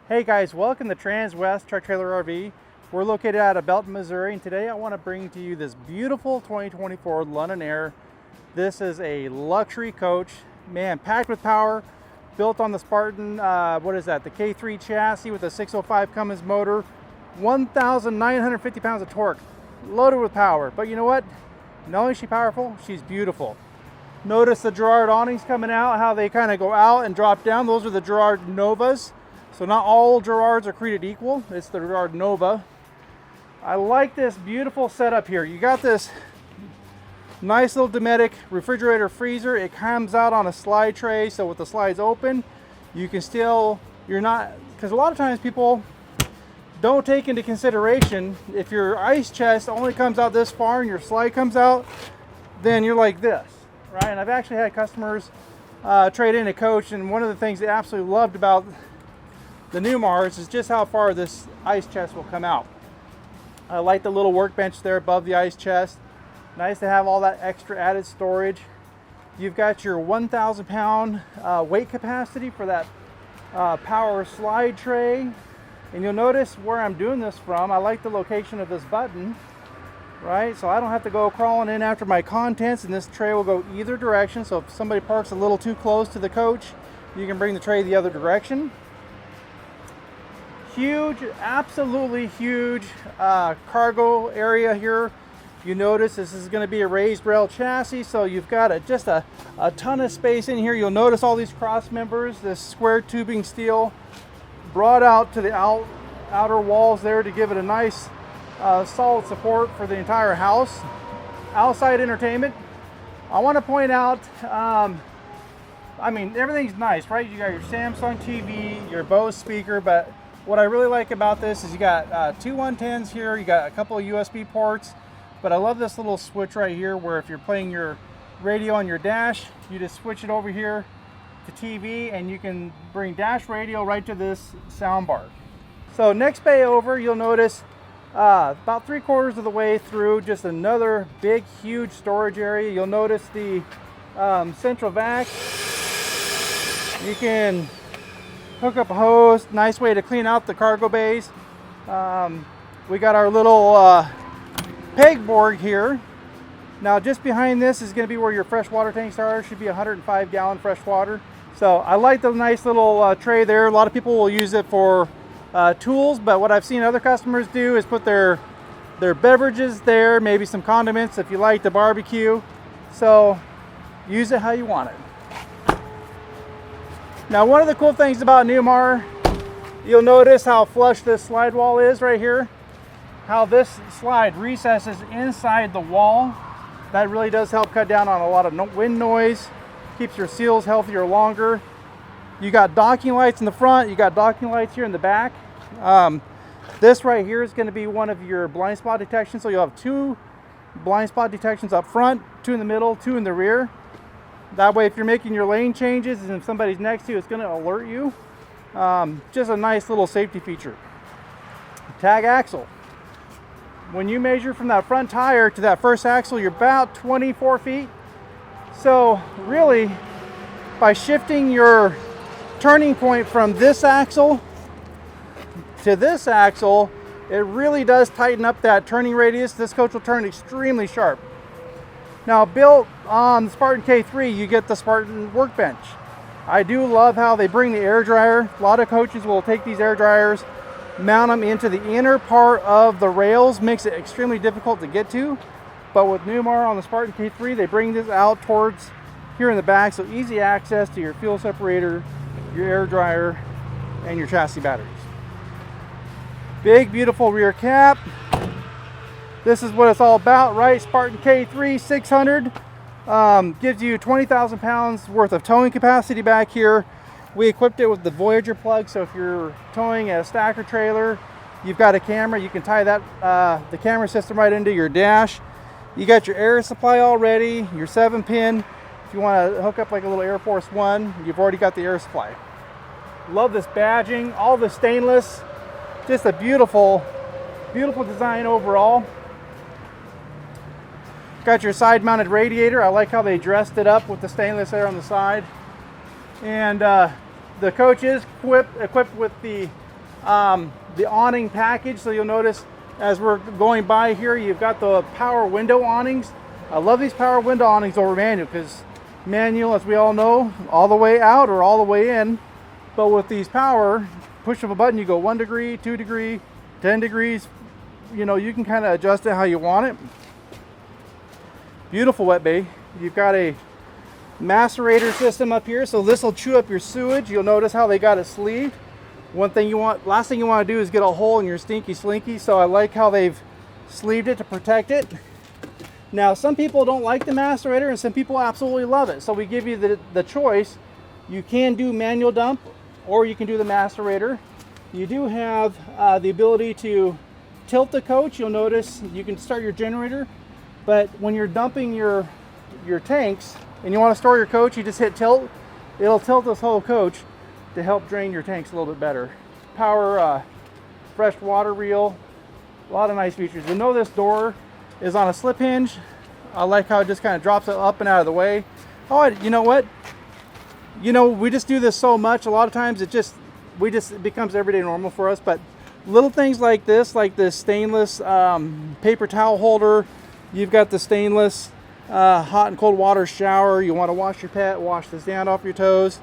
Hey guys, welcome to Transwest Truck Trailer RV. We're located out of Belton, Missouri, and today I want to bring to you this beautiful 2024 London Aire. This is a luxury coach, man, packed with power, built on the Spartan, what is that, the K3 chassis with a 605 Cummins motor, 1,950 pounds of torque, loaded with power. But you know what? Not only is she powerful, she's beautiful. Notice the Girard awnings coming out, how they kind of go out and drop down. Those are the Girard Novas. So not all Girards are created equal. It's the Girard Nova. I like this beautiful setup here. You got this nice little Dometic refrigerator freezer. It comes out on a slide tray, so with the slides open, you can still, because a lot of times people don't take into consideration if your ice chest only comes out this far and your slide comes out, then you're like this, right? And I've actually had customers trade in a coach, and one of the things they absolutely loved about the Newmars is just how far this ice chest will come out. I like the little workbench there above the ice chest. Nice to have all that extra added storage. You've got your 1,000 pound weight capacity for that power slide tray. And you'll notice where I'm doing this from. I like the location of this button, right? So I don't have to go crawling in after my contents, and this tray will go either direction. So if somebody parks a little too close to the coach, you can bring the tray the other direction. Huge, absolutely huge cargo area here. You notice this is going to be a raised rail chassis, so you've got just a ton of space in here. You'll notice all these cross members, this square tubing steel brought out to the outer walls there to give it a nice solid support for the entire house. Outside entertainment, I want to point out, I mean, everything's nice, right? You got your Samsung TV, your Bose speaker, but what I really like about this is you got two 110s here, you got a couple of USB ports, but I love this little switch right here where if you're playing your radio on your dash, you just switch it over here to TV and you can bring dash radio right to this sound bar. So next bay over, you'll notice about 3/4 of the way through, just another big, huge storage area. You'll notice the central vac. You can hook up a hose, nice way to clean out the cargo bays. We got our little pegboard here. Now just behind this is going to be where your fresh water tanks are. Should be 105 gallon fresh water. So I like the nice little tray there. A lot of people will use it for tools, but what I've seen other customers do is put their beverages there, maybe some condiments if you like to barbecue. So use it how you want it. Now, one of the cool things about Newmar, you'll notice how flush this slide wall is right here. How this slide recesses inside the wall. That really does help cut down on a lot of wind noise. Keeps your seals healthier longer. You got docking lights in the front. You got docking lights here in the back. This right here is going to be one of your blind spot detections. So you'll have two blind spot detections up front, two in the middle, two in the rear. That way, if you're making your lane changes and if somebody's next to you, it's going to alert you. Just a nice little safety feature. Tag axle. When you measure from that front tire to that first axle, you're about 24 feet. So really, by shifting your turning point from this axle to this axle, it really does tighten up that turning radius. This coach will turn extremely sharp. Now, built on the Spartan K3, you get the Spartan workbench. I do love how they bring the air dryer. A lot of coaches will take these air dryers, mount them into the inner part of the rails, makes it extremely difficult to get to. But with Newmar on the Spartan K3, they bring this out towards here in the back, so easy access to your fuel separator, your air dryer, and your chassis batteries. Big, beautiful rear cap. This is what it's all about, right? Spartan K3 600 gives you 20,000 pounds worth of towing capacity back here. We equipped it with the Voyager plug, so if you're towing a stacker trailer, you've got a camera, you can tie that the camera system right into your dash. You got your air supply already, your 7-pin. If you want to hook up like a little Air Force One, you've already got the air supply. Love this badging, all the stainless, just a beautiful, beautiful design overall. Got your side mounted radiator. I like how they dressed it up with the stainless there on the side. And the coach is equipped with the the awning package. So you'll notice as we're going by here, you've got the power window awnings. I love these power window awnings over manual, because manual, as we all know, all the way out or all the way in. But with these power, push of a button, you go 1 degree, 2 degree, 10 degrees. You know, you can kind of adjust it how you want it. Beautiful wet bay. You've got a macerator system up here, so this will chew up your sewage. You'll notice how they got it sleeved. Last thing you want to do is get a hole in your stinky slinky, so I like how they've sleeved it to protect it. Now, some people don't like the macerator and some people absolutely love it, so we give you the choice. You can do manual dump or you can do the macerator. You do have the ability to tilt the coach. You'll notice you can start your generator, but when you're dumping your tanks and you want to store your coach, you just hit tilt. It'll tilt this whole coach to help drain your tanks a little bit better. Power fresh water reel, a lot of nice features. You know, this door is on a slip hinge. I like how it just kind of drops it up and out of the way. Oh, you know what? You know, we just do this so much. A lot of times it becomes everyday normal for us. But little things like this stainless paper towel holder. You've got the stainless hot and cold water shower. You want to wash your pet, wash the sand off your toes.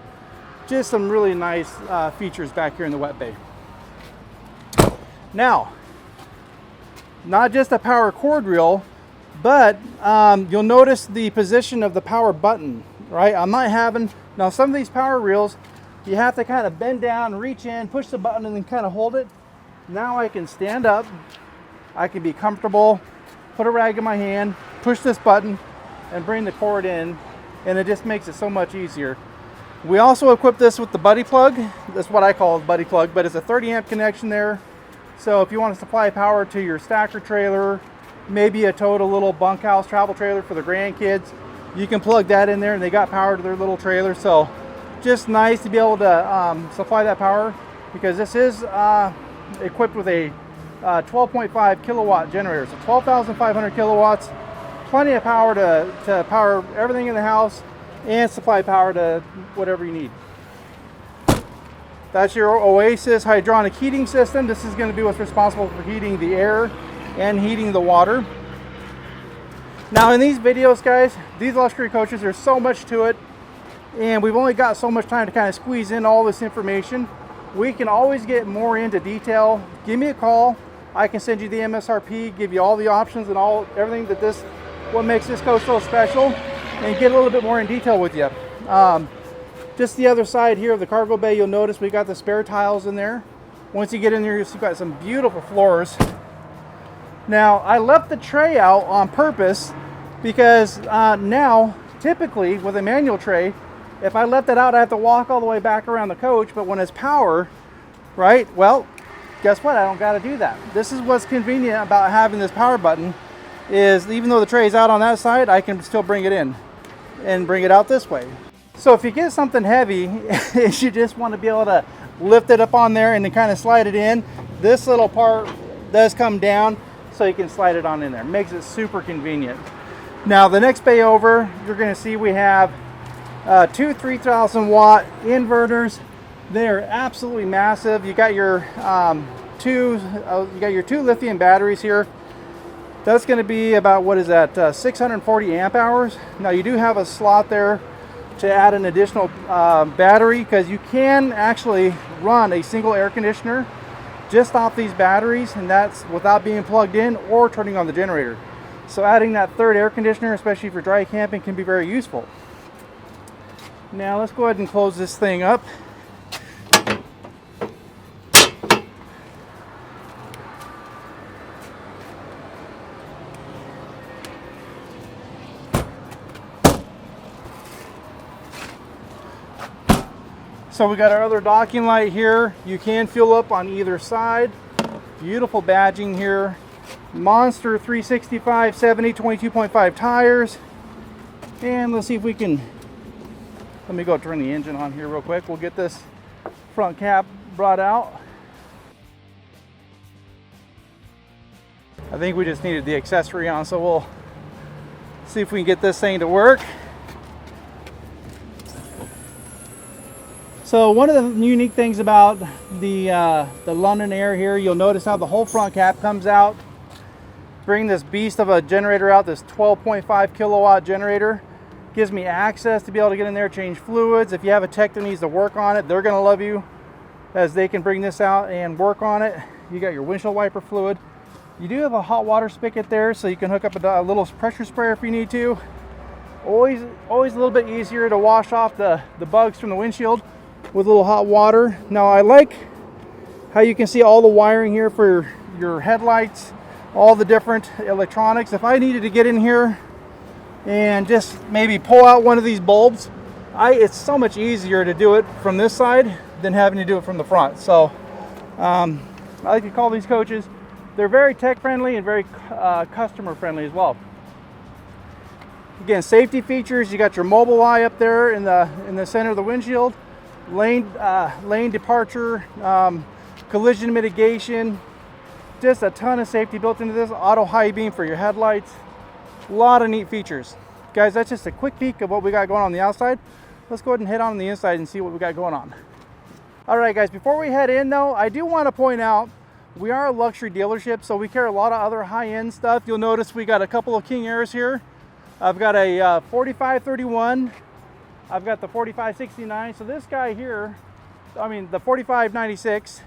Just some really nice features back here in the wet bay. Now, not just a power cord reel, but you'll notice the position of the power button, right? Now some of these power reels, you have to kind of bend down, reach in, push the button, and then kind of hold it. Now I can stand up, I can be comfortable, put a rag in my hand, push this button, and bring the cord in, and it just makes it so much easier. We also equip this with the buddy plug. That's what I call a buddy plug, but it's a 30 amp connection there. So if you want to supply power to your stacker trailer, maybe a towed a little bunkhouse travel trailer for the grandkids, you can plug that in there and they got power to their little trailer. So just nice to be able to supply that power, because this is equipped with a 12.5 kilowatt generator. So 12,500 kilowatts, plenty of power to power everything in the house and supply power to whatever you need. That's your Oasis hydronic heating system. This is going to be what's responsible for heating the air and heating the water. Now in these videos, guys, these luxury coaches, there's so much to it, and we've only got so much time to kind of squeeze in all this information. We can always get more into detail. Give me a call. I can send you the MSRP, give you all the options and everything what makes this coach so special, and get a little bit more in detail with you. Just the other side here of the cargo bay, you'll notice we got the spare tiles in there. Once you get in there, you'll see we've got some beautiful floors. Now, I left the tray out on purpose because now, typically with a manual tray, if I left it out, I have to walk all the way back around the coach. But when it's power, right? Well, guess what? I don't got to do that. This is what's convenient about having this power button, is even though the tray is out on that side, I can still bring it in and bring it out this way. So if you get something heavy, you just want to be able to lift it up on there and then kind of slide it in. This little part does come down, so you can slide it on in there. Makes it super convenient. Now the next bay over, you're going to see we have two 3,000 watt inverters. They're absolutely massive. You got your two lithium batteries here. That's going to be about, what is that, 640 amp hours. Now you do have a slot there to add an additional battery, because you can actually run a single air conditioner just off these batteries, and that's without being plugged in or turning on the generator. So adding that third air conditioner, especially for dry camping, can be very useful. Now let's go ahead and close this thing up. So we got our other docking light here. You can fuel up on either side. Beautiful badging here. Monster 365 70 22.5 tires. And let's see if we can, let me go turn the engine on here real quick. We'll get this front cap brought out. I think we just needed the accessory on, so we'll see if we can get this thing to work. So one of the unique things about the London Aire here, you'll notice how the whole front cap comes out. Bring this beast of a generator out, this 12.5 kilowatt generator. Gives me access to be able to get in there, change fluids. If you have a tech that needs to work on it, they're gonna love you, as they can bring this out and work on it. You got your windshield wiper fluid. You do have a hot water spigot there, so you can hook up a little pressure sprayer if you need to. Always a little bit easier to wash off the bugs from the windshield with a little hot water. Now I like how you can see all the wiring here for your headlights, all the different electronics. If I needed to get in here and just maybe pull out one of these bulbs, it's so much easier to do it from this side than having to do it from the front. So I like to call these coaches, they're very tech friendly and very customer friendly as well. Again, safety features, you got your mobile eye up there in the center of the windshield, lane departure, collision mitigation, just a ton of safety built into this, auto high beam for your headlights. A lot of neat features. Guys, that's just a quick peek of what we got going on the outside. Let's go ahead and head on the inside and see what we got going on. All right, guys, before we head in though, I do want to point out we are a luxury dealership, so we carry a lot of other high-end stuff. You'll notice we got a couple of King Aires here. I've got a 4531. I've got the 4569. So this guy here, I mean the 4596,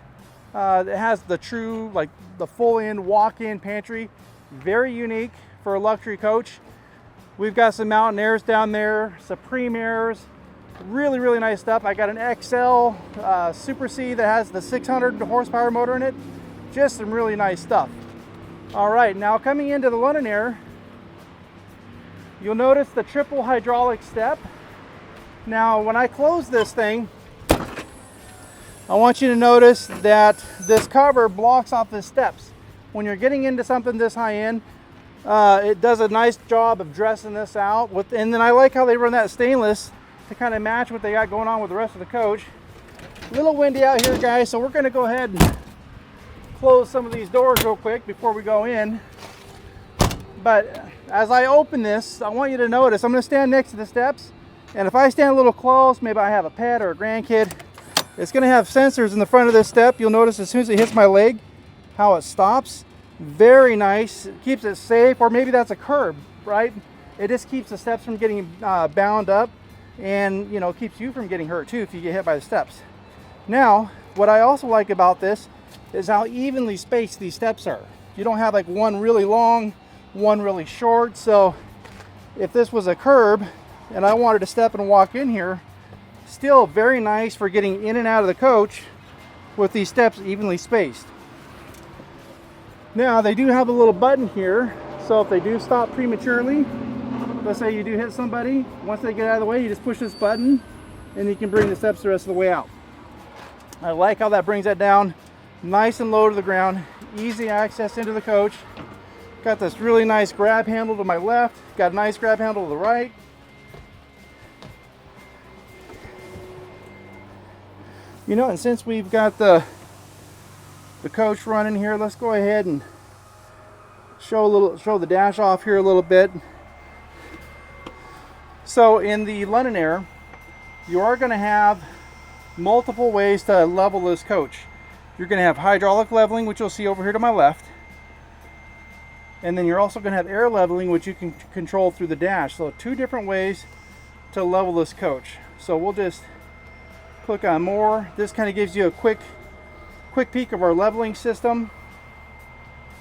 it has the true, like the full-in walk-in pantry. Very unique for a luxury coach. We've got some Mountain Aires down there, Supreme Aires, really nice stuff. I got an XL Super C that has the 600 horsepower motor in it. Just some really nice stuff. All right, now coming into the London Aire, you'll notice the triple hydraulic step. Now when I close this thing, I want you to notice that this cover blocks off the steps. When you're getting into something this high end, it does a nice job of dressing this out. And then I like how they run that stainless to kind of match what they got going on with the rest of the coach. A little windy out here, guys, so we're going to go ahead and close some of these doors real quick before we go in. But as I open this, I want you to notice I'm going to stand next to the steps, and if I stand a little close, maybe I have a pet or a grandkid, it's going to have sensors in the front of this step. You'll notice as soon as it hits my leg how it stops. Very nice. It keeps it safe. Or maybe that's a curb, right? It just keeps the steps from getting bound up, and you know, keeps you from getting hurt too if you get hit by the steps. Now what I also like about this is how evenly spaced these steps are. You don't have like one really long, one really short. So if this was a curb and I wanted to step and walk in here, still very nice for getting in and out of the coach with these steps evenly spaced. Now they do have a little button here, so if they do stop prematurely, let's say you do hit somebody, once they get out of the way, you just push this button and you can bring the steps the rest of the way out. I like how that brings that down nice and low to the ground, easy access into the coach. Got this really nice grab handle to my left, got a nice grab handle to the right. You know, and since we've got the coach running here, let's go ahead and show the dash off here a little bit. So in the London Aire, you are going to have multiple ways to level this coach. You're going to have hydraulic leveling, which you'll see over here to my left. And then you're also going to have air leveling, which you can control through the dash. So two different ways to level this coach. So we'll just click on more. This kind of gives you a quick peek of our leveling system.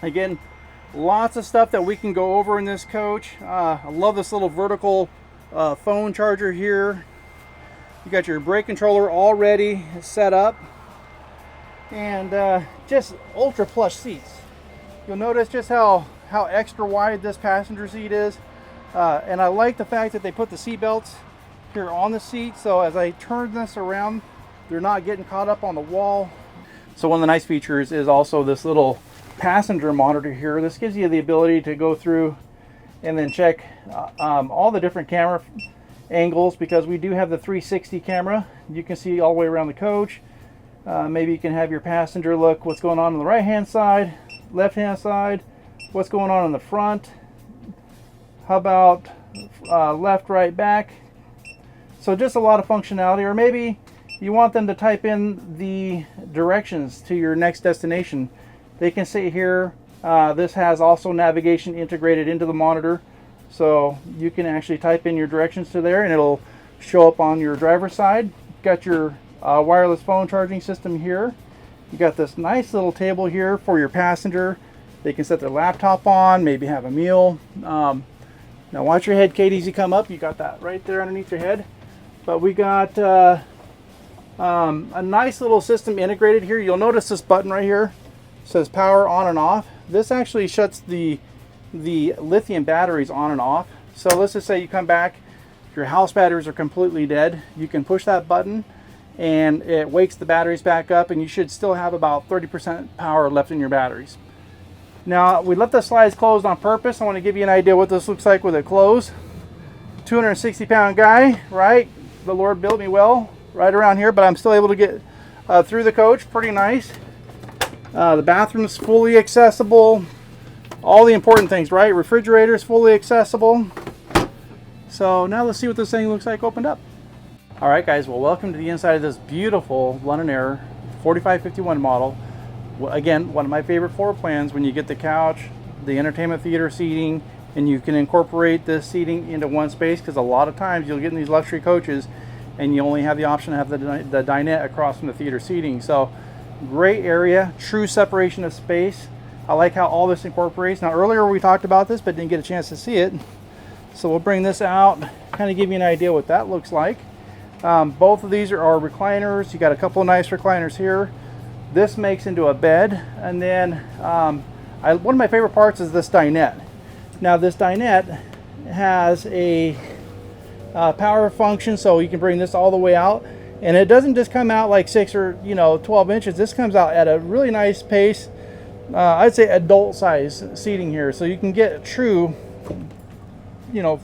Again, lots of stuff that we can go over in this coach. I love this little vertical phone charger here. You got your brake controller already set up, and just ultra plush seats. You'll notice just how extra wide this passenger seat is, and I like the fact that they put the seat belts here on the seat, so as I turn this around, they're not getting caught up on the wall. So one of the nice features is also this little passenger monitor here. This gives you the ability to go through and then check all the different camera angles, because we do have the 360 camera. You can see all the way around the coach. Maybe you can have your passenger look what's going on the right hand side, left hand side, what's going on in the front. How about left, right, back? So just a lot of functionality. Or maybe you want them to type in the directions to your next destination, they can see here. This has also navigation integrated into the monitor, so you can actually type in your directions to there and it'll show up on your driver's side. Got your wireless phone charging system here. You got this nice little table here for your passenger. They can set their laptop on, maybe have a meal. Now watch your head, Kate, as you come up. You got that right there underneath your head. But we got a nice little system integrated here. You'll notice this button right here says power on and off. This actually shuts the lithium batteries on and off. So let's just say you come back, your house batteries are completely dead. You can push that button and it wakes the batteries back up, and you should still have about 30% power left in your batteries. Now, we left the slides closed on purpose. I want to give you an idea what this looks like with it closed. 260-pound guy, right? The Lord built me well right around here, but I'm still able to get through the coach. Pretty nice. The bathroom's fully accessible. All the important things, right? Refrigerator is fully accessible. So now let's see what this thing looks like opened up. All right, guys, well, welcome to the inside of this beautiful London Aire 4551 model. Again, one of my favorite floor plans when you get the couch, the entertainment theater seating, and you can incorporate this seating into one space, because a lot of times you'll get in these luxury coaches and you only have the option to have the dinette across from the theater seating. So great area, true separation of space. I like how all this incorporates. Now earlier we talked about this but didn't get a chance to see it. So we'll bring this out, kind of give you an idea what that looks like. Both of these are recliners. You got a couple of nice recliners here. This makes into a bed, and then one of my favorite parts is this dinette. Now this dinette has a power function, so you can bring this all the way out, and it doesn't just come out like 6 or 12 inches. This comes out at a really nice pace. I'd say adult size seating here, so you can get true,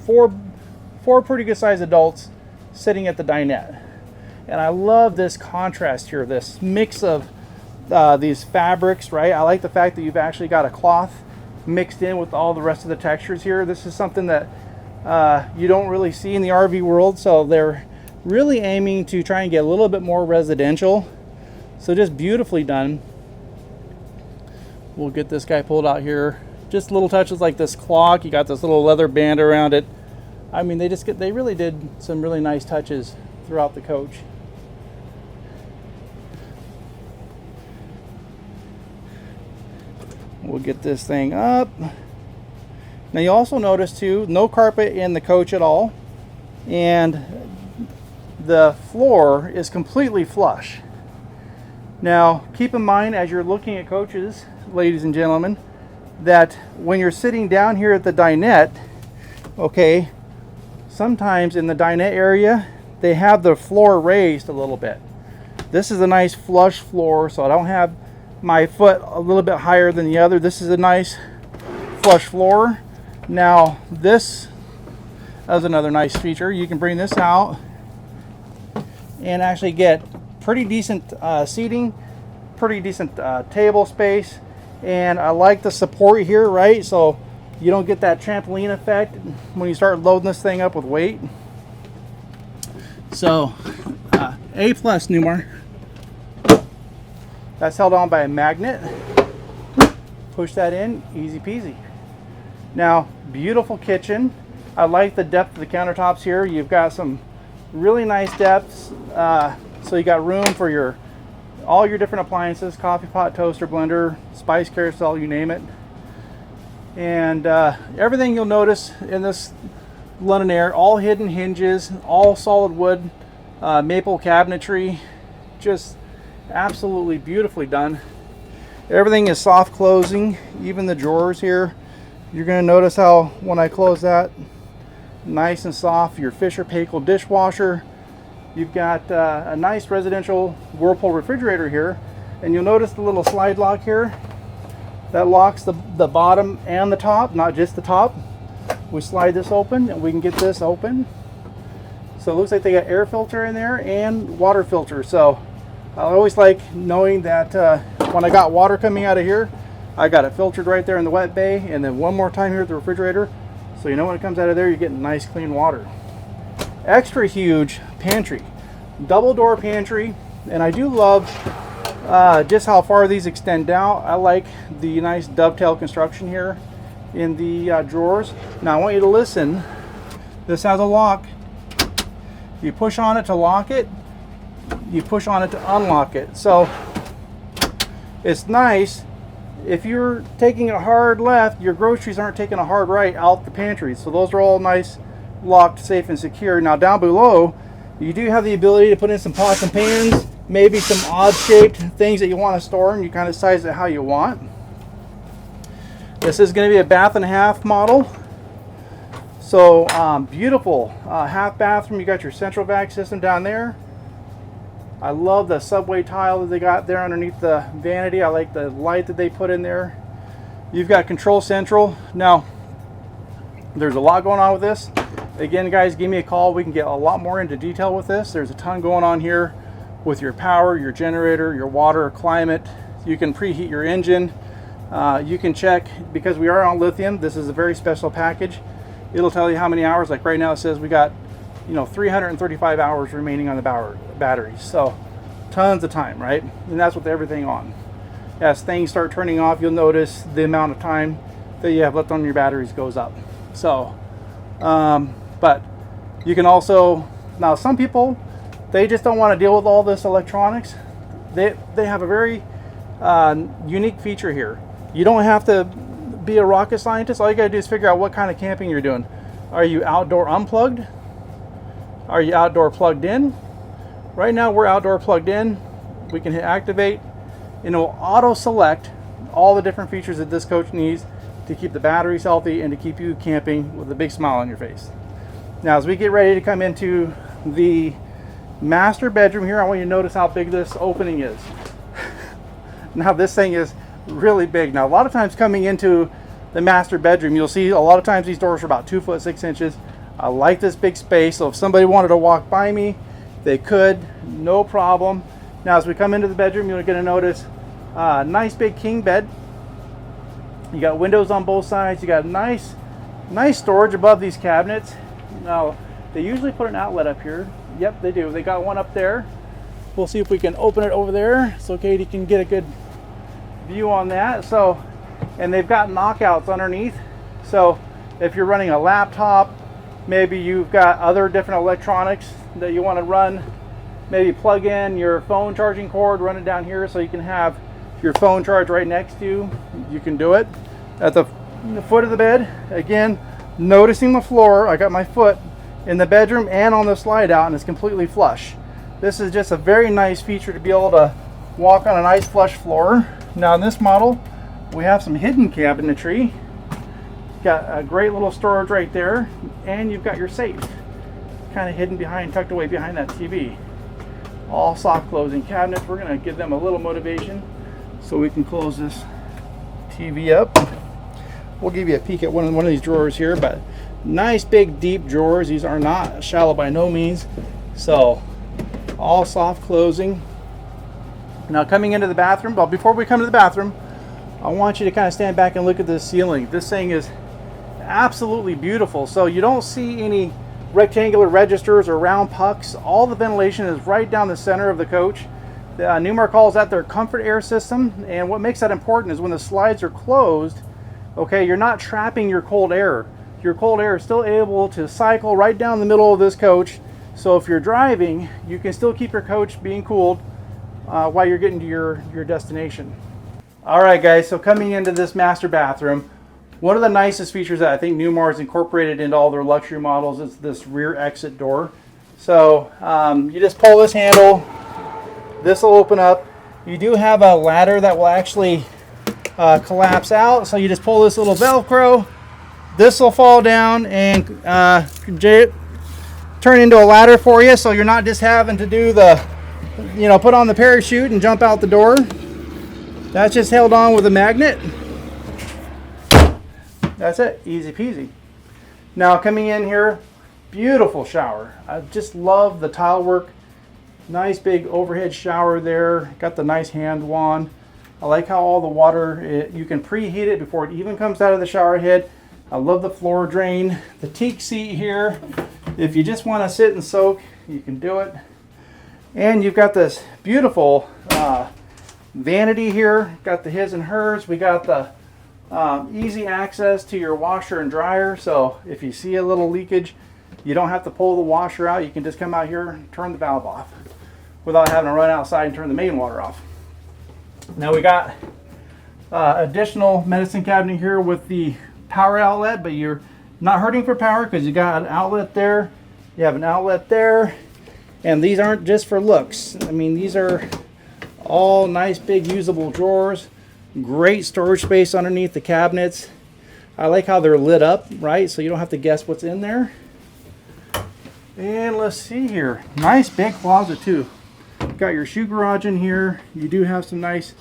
four pretty good sized adults sitting at the dinette. And I love this contrast here, this mix of these fabrics, right? I like the fact that you've actually got a cloth mixed in with all the rest of the textures here. This is something that you don't really see in the RV world, so they're really aiming to try and get a little bit more residential. So just beautifully done. We'll get this guy pulled out here. Just little touches like this clock. You got this little leather band around it. I mean, they really did some really nice touches throughout the coach. We'll get this thing up. Now you also notice too, no carpet in the coach at all, and the floor is completely flush. Now keep in mind as you're looking at coaches, ladies and gentlemen, that when you're sitting down here at the dinette, okay, sometimes in the dinette area they have the floor raised a little bit. This is a nice flush floor, so I don't have my foot a little bit higher than the other. This is a nice flush floor. Now this is another nice feature. You can bring this out and actually get pretty decent seating, pretty decent table space, and I like the support here, right? So you don't get that trampoline effect when you start loading this thing up with weight. So A+ Newmar. That's held on by a magnet. Push that in, easy peasy. Now, beautiful kitchen. I like the depth of the countertops here. You've got some really nice depths. So you got room for all your different appliances, coffee pot, toaster, blender, spice carousel, you name it. And everything you'll notice in this London Aire, all hidden hinges, all solid wood, maple cabinetry, just absolutely beautifully done. Everything is soft closing, even the drawers here. You're going to notice how when I close that, nice and soft. Your Fisher Paykel dishwasher. You've got a nice residential Whirlpool refrigerator here, and you'll notice the little slide lock here that locks the bottom and the top, not just the top. We slide this open and we can get this open. So it looks like they got air filter in there and water filter. So I always like knowing that when I got water coming out of here, I got it filtered right there in the wet bay, and then one more time here at the refrigerator, so you know when it comes out of there you're getting nice clean water. Extra huge pantry. double door pantry, and I do love just how far these extend out. I like the nice dovetail construction here in the drawers. Now I want you to listen. This has a lock. You push on it to lock it, you push on it to unlock it. So it's nice. If you're taking a hard left, your groceries aren't taking a hard right out the pantry. So those are all nice, locked, safe, and secure. Now down below, you do have the ability to put in some pots and pans, maybe some odd shaped things that you want to store, and you kind of size it how you want. This is going to be a bath and a half model. So beautiful half bathroom. You got your central vac system down there. I love the subway tile that they got there underneath the vanity. I like the light that they put in there. You've got control central. Now, there's a lot going on with this. Again, guys, give me a call. We can get a lot more into detail with this. There's a ton going on here with your power, your generator, your water, climate. You can preheat your engine. You can check, because we are on lithium, this is a very special package. It'll tell you how many hours. Like right now it says we got 335 hours remaining on the batteries. So tons of time, right? And that's with everything on. As things start turning off, you'll notice the amount of time that you have left on your batteries goes up. So, but you can also, now some people, they just don't want to deal with all this electronics. They have a very unique feature here. You don't have to be a rocket scientist. All you gotta do is figure out what kind of camping you're doing. Are you outdoor unplugged? Are you outdoor plugged in? Right now we're outdoor plugged in. We can hit activate, and it will auto select all the different features that this coach needs to keep the batteries healthy and to keep you camping with a big smile on your face. Now as we get ready to come into the master bedroom here, I want you to notice how big this opening is. Now this thing is really big. Now a lot of times coming into the master bedroom, you'll see a lot of times these doors are about 2 foot 6 inches. I like this big space, so if somebody wanted to walk by me, they could, no problem. Now as we come into the bedroom, you're going to notice a nice big king bed. You got windows on both sides. You got nice storage above these cabinets. Now they usually put an outlet up here. Yep, they do. They got one up there. We'll see if we can open it over there so Katie can get a good view on that. So, and they've got knockouts underneath. So if you're running a laptop, maybe you've got other different electronics that you want to run, maybe plug in your phone charging cord, run it down here so you can have your phone charge right next to you. You can do it at the foot of the bed. Again, noticing the floor, I got my foot in the bedroom and on the slide out, and it's completely flush. This is just a very nice feature to be able to walk on a nice flush floor. Now in this model, we have some hidden cabinetry. Got a great little storage right there, and you've got your safe kind of hidden behind, tucked away behind that TV. All soft closing cabinets. We're going to give them a little motivation so we can close this TV up. We'll give you a peek at one of these drawers here, but nice big deep drawers. These are not shallow by no means. So all soft closing. Now coming into the bathroom, but before we come to the bathroom, I want you to kind of stand back and look at this ceiling. This thing is absolutely beautiful. So you don't see any rectangular registers or round pucks. All the ventilation is right down the center of the coach. Newmar calls that their comfort air system, and what makes that important is when the slides are closed, okay, you're not trapping your cold air. Your cold air is still able to cycle right down the middle of this coach. So if you're driving, you can still keep your coach being cooled while you're getting to your destination. All right, guys, so coming into this master bathroom, one of the nicest features that I think Newmar has incorporated into all their luxury models is this rear exit door. So you just pull this handle, this will open up. You do have a ladder that will actually collapse out. So you just pull this little Velcro, this will fall down and turn into a ladder for you. So you're not just having to do the, put on the parachute and jump out the door. That's just held on with a magnet. That's it, easy peasy. Now coming in here, beautiful shower. I just love the tile work. Nice big overhead shower there. Got the nice hand wand. I like how all the water, you can preheat it before it even comes out of the shower head. I love the floor drain. The teak seat here, if you just want to sit and soak, you can do it. And you've got this beautiful vanity here. Got the his and hers. We got the easy access to your washer and dryer. So if you see a little leakage, you don't have to pull the washer out. You can just come out here and turn the valve off without having to run outside and turn the main water off. Now we got additional medicine cabinet here with the power outlet, but you're not hurting for power because you got an outlet there. You have an outlet there. And these aren't just for looks. I mean, these are all nice big usable drawers. Great storage space underneath the cabinets. I like how they're lit up, right? So you don't have to guess what's in there. And let's see here. Nice big closet too. Got your shoe garage in here. You do have some nice,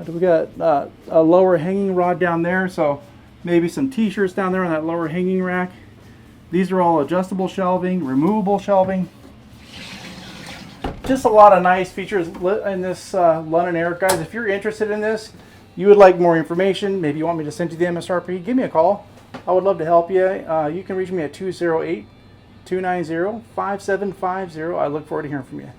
we got a lower hanging rod down there. So maybe some t-shirts down there on that lower hanging rack. These are all adjustable shelving, removable shelving. Just a lot of nice features in this London Aire. Guys, if you're interested in this, you would like more information, maybe you want me to send you the MSRP, give me a call. I would love to help you. You can reach me at 208-290-5750. I look forward to hearing from you.